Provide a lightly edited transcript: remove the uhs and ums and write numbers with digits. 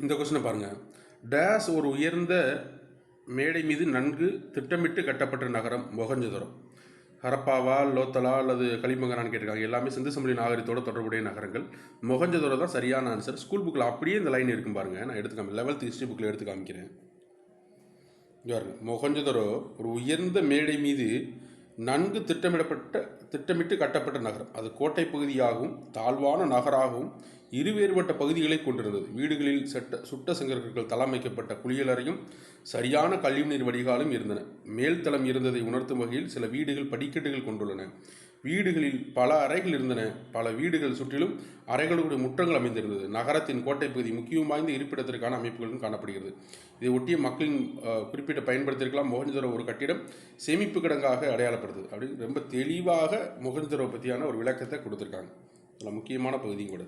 இந்த கொஸ்டினை பாருங்கள். டேஸ் ஒரு உயர்ந்த மேடை மீது நன்கு திட்டமிட்டு கட்டப்பட்ட நகரம் மொஹஞ்சதரோ. ஹரப்பாவா, லோத்தலா அல்லது களிமங்கரான்னு கேட்டிருக்காங்க. எல்லாமே சிந்து சமவெளி நாகரிகத்தோட தொடர்புடைய நகரங்கள். மொஹஞ்சதரோ தான் சரியான ஆன்சர். ஸ்கூல் புக்கில் அப்படியே இந்த லைன் இருக்கும் பாருங்கள். நான் எடுத்து காமி 11th ஹிஸ்ட்ரி புக்கில் எடுத்து காமிக்கிறேன். மொஹஞ்சதரோ ஒரு உயர்ந்த மேடை மீது நன்கு திட்டமிட்டு கட்டப்பட்ட நகரம். அது கோட்டை பகுதியாகவும் தாழ்வான நகராகவும் இருவேறுபட்ட பகுதிகளை கொண்டிருந்தது. வீடுகளில் சுட்ட செங்கற்கள் தளமைக்கப்பட்ட குளியலறையும் சரியான கழிவுநீர் வடிகாலும் இருந்தன. மேல்தளம் இருந்ததை உணர்த்தும் வகையில் சில வீடுகள் படிக்கட்டுகள் கொண்டுள்ளன. வீடுகளில் பல அறைகள் இருந்தன. பல வீடுகள் சுற்றிலும் அறைகளுடைய முற்றங்கள் அமைந்திருந்தது. நகரத்தின் கோட்டை பகுதி முக்கியம் வாய்ந்த இருப்பிடத்திற்கான அமைப்புகளும் காணப்படுகிறது. இதை ஒட்டிய மக்களின் குறிப்பிட்ட பயன்படுத்தியிருக்கலாம். மொஹஞ்சதரோ ஒரு கட்டிடம் சேமிப்பு கிடங்காக அடையாளப்படுது அப்படின்னு ரொம்ப தெளிவாக மொஹஞ்சதரோ பற்றியான ஒரு விளக்கத்தை கொடுத்துருக்காங்க. அதில் முக்கியமான பகுதியும் கூட.